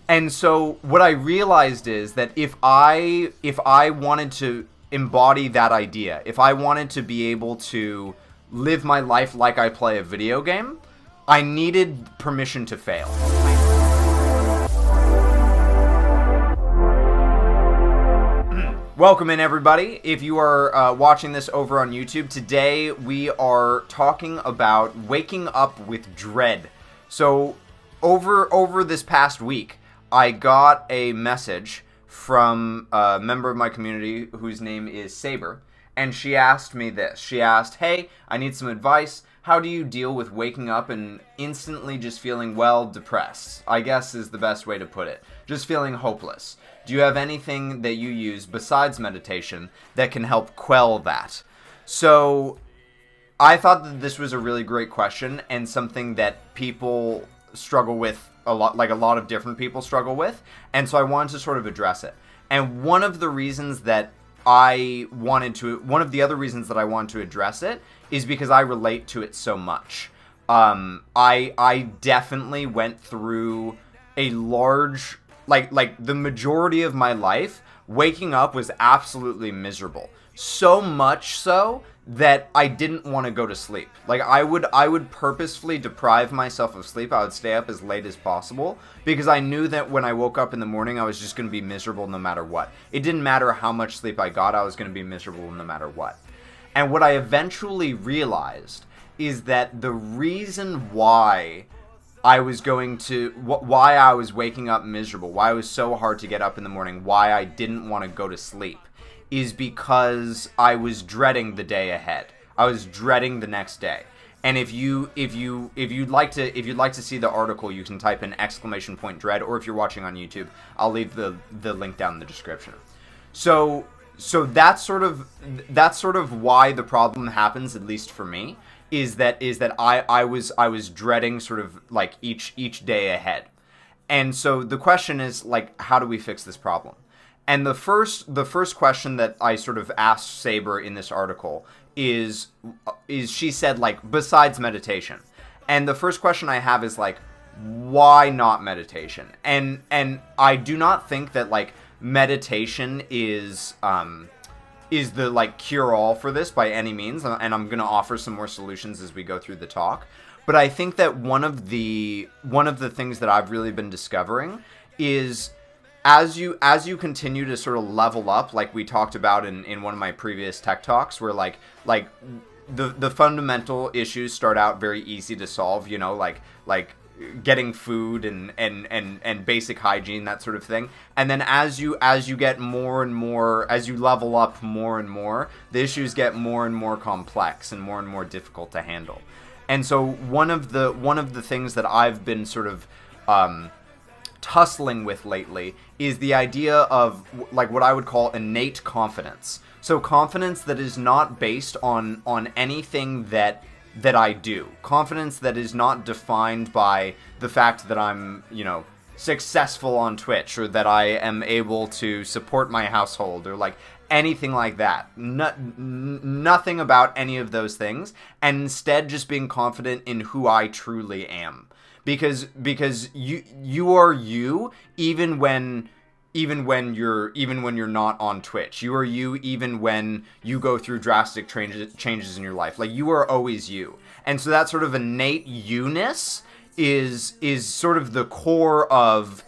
And so what I realized is that if I wanted to embody that idea, if I wanted to be able to live my life like I play a video game, I needed permission to fail. Welcome in, everybody. If you are watching this over on YouTube, today we are talking about waking up with dread. So over this past week, I got a message from a member of my community whose name is Saber, and she asked me this. She asked, "Hey, I need some advice. How do you deal with waking up and instantly just feeling, well, depressed?" I guess is the best way to put it. Just feeling hopeless. Do you have anything that you use besides meditation that can help quell that? So I thought that this was a really great question and something that people struggle with a lot, like a lot of different people struggle with. And so I wanted to sort of address it. And one of the other reasons that I wanted to address it is because I relate to it so much. I definitely went through a large, like the majority of my life, waking up was absolutely miserable. So much so that I didn't want to go to sleep. Like I would purposefully deprive myself of sleep. I would stay up as late as possible because I knew that when I woke up in the morning, I was just going to be miserable no matter what. It didn't matter how much sleep I got, I was going to be miserable no matter what. And what I eventually realized is that the reason why I was waking up miserable, why it was so hard to get up in the morning, why I didn't want to go to sleep, is because I was dreading the day ahead. I was dreading the next day. And if you'd like to see the article, you can type in !dread, or if you're watching on YouTube, I'll leave the link down in the description. So that's sort of why the problem happens, at least for me, is that I was dreading sort of like each day ahead. And so the question is, like, how do we fix this problem? And the first question that I sort of asked Saber in this article is she said, like, besides meditation. And the first question I have is, like, why not meditation? And I do not think that, like, meditation is the, like, cure-all for this by any means, and I'm going to offer some more solutions as we go through the talk. But I think that one of the things that I've really been discovering is as you continue to sort of level up, like we talked about in one of my previous tech talks, where like the fundamental issues start out very easy to solve, you know, like getting food and basic hygiene, that sort of thing. And then as you get more and more, as you level up more and more, the issues get more and more complex and more difficult to handle. And so one of the things that I've been sort of tussling with lately is the idea of, like, what I would call innate confidence. So confidence that is not based on anything that I do. Confidence that is not defined by the fact that I'm, you know, successful on Twitch, or that I am able to support my household, or like anything like that. Nothing about any of those things, and instead just being confident in who I truly am. Because you are you even when you're not on Twitch. You are you even when you go through drastic changes in your life. Like, you are always you. And so that sort of innate you-ness is sort of the core of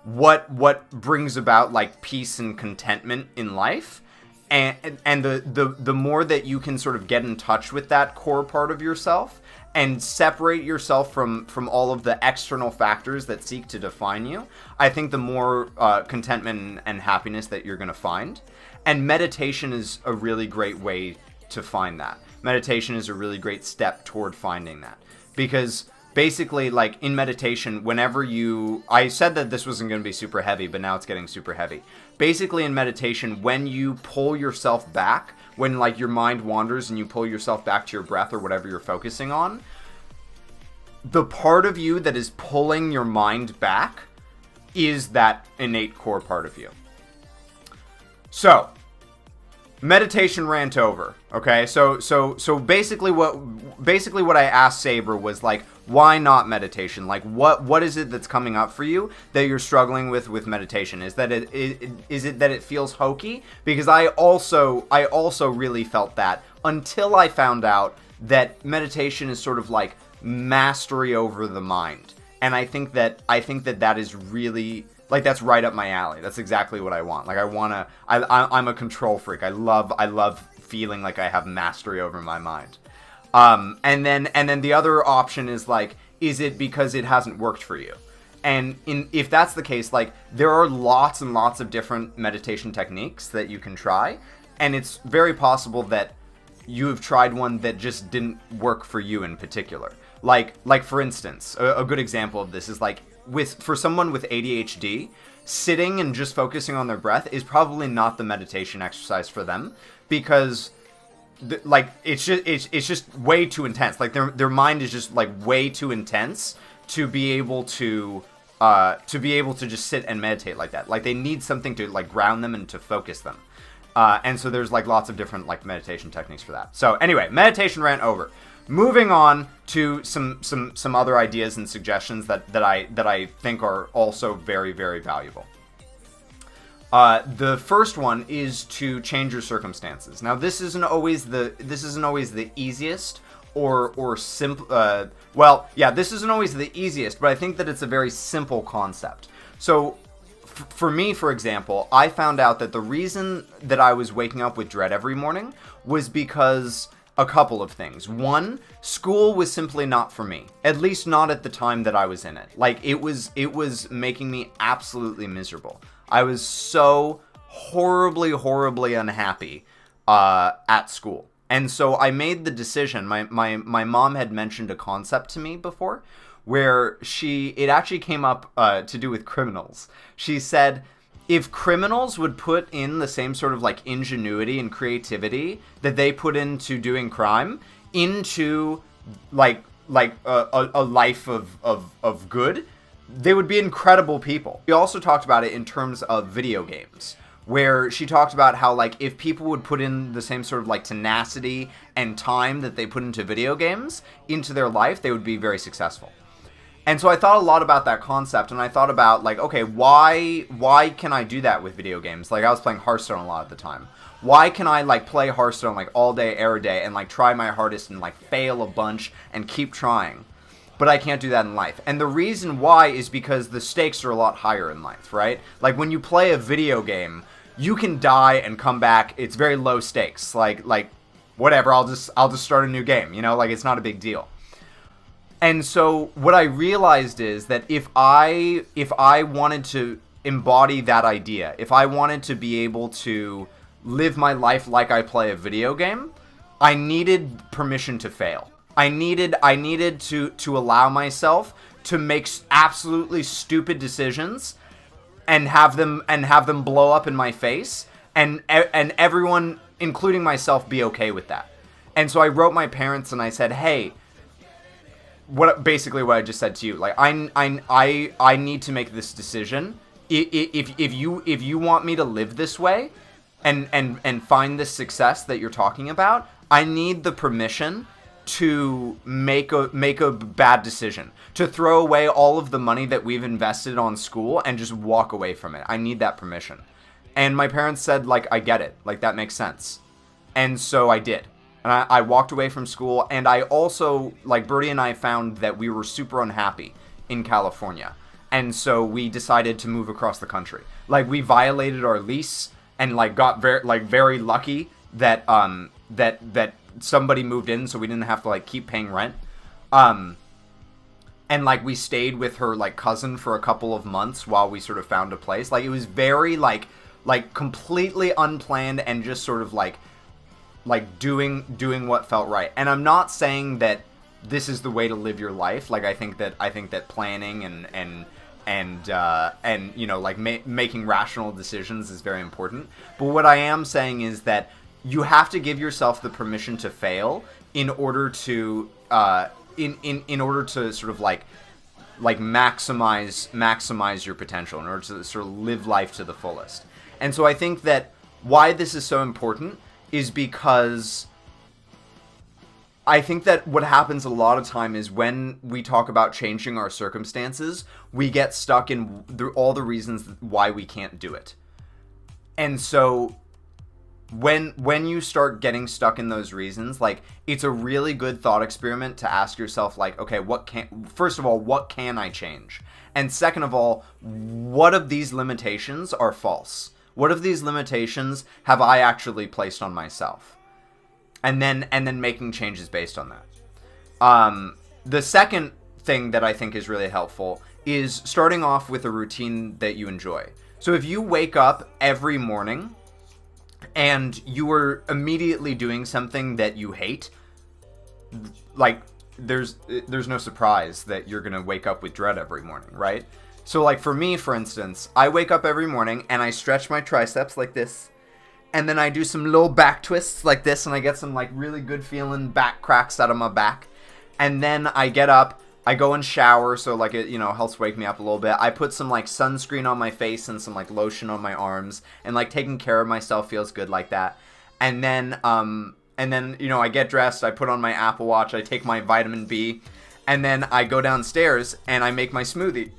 what brings about, like, peace and contentment in life. And the more that you can sort of get in touch with that core part of yourself and separate yourself from all of the external factors that seek to define you, I think the more contentment and happiness that you're going to find. And meditation is a really great way to find that. Meditation is a really great step toward finding that. Because basically, like, in meditation, I said that this wasn't going to be super heavy, but now it's getting super heavy. Basically, in meditation, when you pull yourself back, when, like, your mind wanders and you pull yourself back to your breath or whatever you're focusing on, the part of you that is pulling your mind back is that innate core part of you. So, meditation rant over. Okay, so basically what I asked Saber was like, why not meditation? Like, what is it that's coming up for you that you're struggling with meditation? Is that is it that it feels hokey? Because I also really felt that until I found out that meditation is sort of like mastery over the mind, and I think that that is really, like, that's right up my alley. That's exactly what I want. Like, I'm a control freak. I love feeling like I have mastery over my mind. And then the other option is like, is it because it hasn't worked for you? And if that's the case, like, there are lots and lots of different meditation techniques that you can try, and it's very possible that you have tried one that just didn't work for you in particular. Like for instance, a good example of this is like, for someone with ADHD, sitting and just focusing on their breath is probably not the meditation exercise for them, because it's just way too intense. Like, their mind is just like way too intense to be able to just sit and meditate like that. Like, they need something to like ground them and to focus them. And so there's like lots of different like meditation techniques for that. So anyway, meditation rant over. Moving on to some other ideas and suggestions that I think are also very, very valuable. The first one is to change your circumstances. Now, this isn't always the easiest or simple. This isn't always the easiest, but I think that it's a very simple concept. So, for me, for example, I found out that the reason that I was waking up with dread every morning was because a couple of things. One, school was simply not for me. At least not at the time that I was in it. Like, it was making me absolutely miserable. I was so horribly, horribly unhappy at school. And so I made the decision. My mom had mentioned a concept to me before, where it actually came up to do with criminals. She said, if criminals would put in the same sort of like ingenuity and creativity that they put into doing crime into like a life of good, they would be incredible people. We also talked about it in terms of video games, where she talked about how, like, if people would put in the same sort of like tenacity and time that they put into video games into their life, they would be very successful. And so I thought a lot about that concept, and I thought about, like, okay, why can I do that with video games? Like, I was playing Hearthstone a lot at the time. Why can I, like, play Hearthstone, like, all day, every day, and, like, try my hardest and, like, fail a bunch and keep trying? But I can't do that in life. And the reason why is because the stakes are a lot higher in life, right? Like, when you play a video game, you can die and come back. It's very low stakes. Like whatever, I'll just start a new game, you know? Like, it's not a big deal. And so what I realized is that if I wanted to embody that idea, if I wanted to be able to live my life like I play a video game, I needed permission to fail. I needed to allow myself to make absolutely stupid decisions and have them blow up in my face, and everyone, including myself, be okay with that. And so I wrote my parents and I said, hey, basically what I just said to you, like, I need to make this decision. If you want me to live this way and find this success that you're talking about, I need the permission to make a bad decision, to throw away all of the money that we've invested on school and just walk away from it. I need that permission. And my parents said, like, I get it, like, that makes sense. And so I did. And I walked away from school, and I also, like, Birdie and I found that we were super unhappy in California. And so we decided to move across the country. Like, we violated our lease and, like, got very lucky that that somebody moved in, so we didn't have to, like, keep paying rent. And, like, we stayed with her, like, cousin for a couple of months while we sort of found a place. Like, it was very, like completely unplanned and just sort of, like doing what felt right. And I'm not saying that this is the way to live your life. Like, I think that planning and you know, like, making rational decisions is very important. But what I am saying is that you have to give yourself the permission to fail in order to in order to sort of like maximize your potential, in order to sort of live life to the fullest. And so I think that why this is so important is because I think that what happens a lot of time is when we talk about changing our circumstances, we get stuck in all the reasons why we can't do it. And so when you start getting stuck in those reasons, like, it's a really good thought experiment to ask yourself, like, okay, first of all, what can I change? And second of all, what of these limitations are false? What of these limitations have I actually placed on myself? And then making changes based on that. The second thing that I think is really helpful is starting off with a routine that you enjoy. So if you wake up every morning and you are immediately doing something that you hate, like, there's no surprise that you're gonna wake up with dread every morning, right? So, like, for me, for instance, I wake up every morning and I stretch my triceps like this, and then I do some little back twists like this, and I get some, like, really good feeling back cracks out of my back. And then I get up, I go and shower, so, like, it, helps wake me up a little bit. I put some, like, sunscreen on my face and some, like, lotion on my arms, and, like, taking care of myself feels good like that. And then, I get dressed, I put on my Apple Watch, I take my vitamin B, and then I go downstairs and I make my smoothie.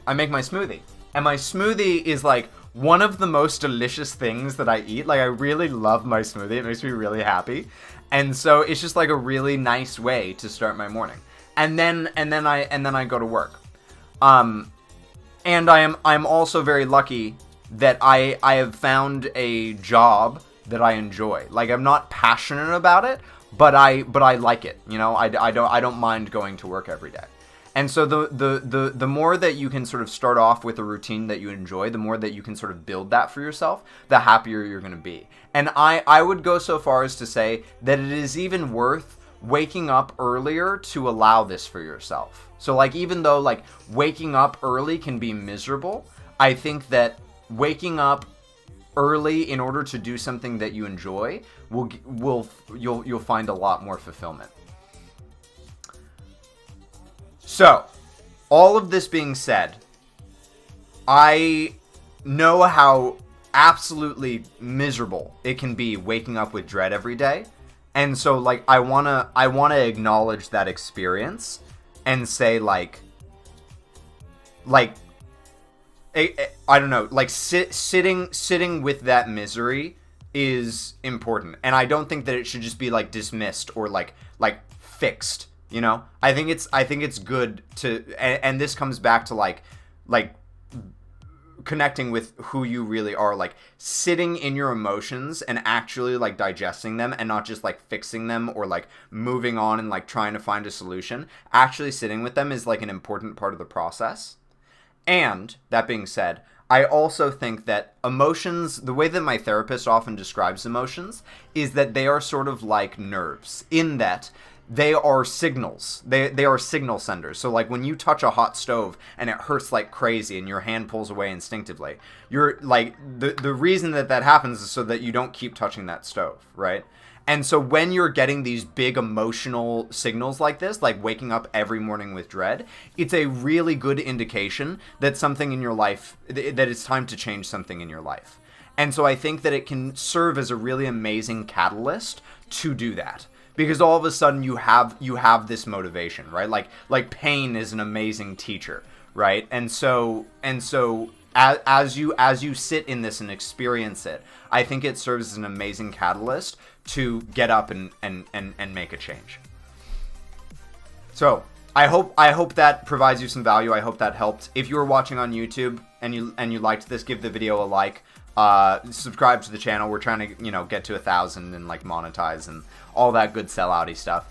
I make my smoothie. And my smoothie is, like, one of the most delicious things that I eat. Like, I really love my smoothie. It makes me really happy. And so it's just, like, a really nice way to start my morning. And then I go to work. And I'm also very lucky that I have found a job that I enjoy. Like, I'm not passionate about it, but I like it. I don't mind going to work every day. And so the more that you can sort of start off with a routine that you enjoy, the more that you can sort of build that for yourself, the happier you're going to be. And I would go so far as to say that it is even worth waking up earlier to allow this for yourself. So, like, even though, like, waking up early can be miserable, I think that waking up early in order to do something that you enjoy you'll find a lot more fulfillment. So, all of this being said, I know how absolutely miserable it can be waking up with dread every day. And so, like, I wanna acknowledge that experience and say, like, I don't know, like, sitting with that misery is important. And I don't think that it should just be, like, dismissed or like fixed. I think it's good to, and this comes back to like connecting with who you really are, like sitting in your emotions and actually like digesting them and not just like fixing them or like moving on and like trying to find a solution. Actually sitting with them is like an important part of the process. And that being said, I also think that emotions, the way that my therapist often describes emotions, is that they are sort of like nerves, in that they are signals. They are signal senders. So like when you touch a hot stove and it hurts like crazy and your hand pulls away instinctively, you're like, the reason that happens is so that you don't keep touching that stove, right? And so when you're getting these big emotional signals like this, like waking up every morning with dread, it's a really good indication that something in your life, that it's time to change something in your life. And so I think that it can serve as a really amazing catalyst to do that. Because all of a sudden you have this motivation, right? Like pain is an amazing teacher, right? And so as you sit in this and experience it, I think it serves as an amazing catalyst to get up and make a change. So I hope that provides you some value. I hope that helped. If you were watching on YouTube and you liked this, give the video a like. Subscribe to the channel. We're trying to, get to 1,000 and like monetize and all that good sellouty stuff.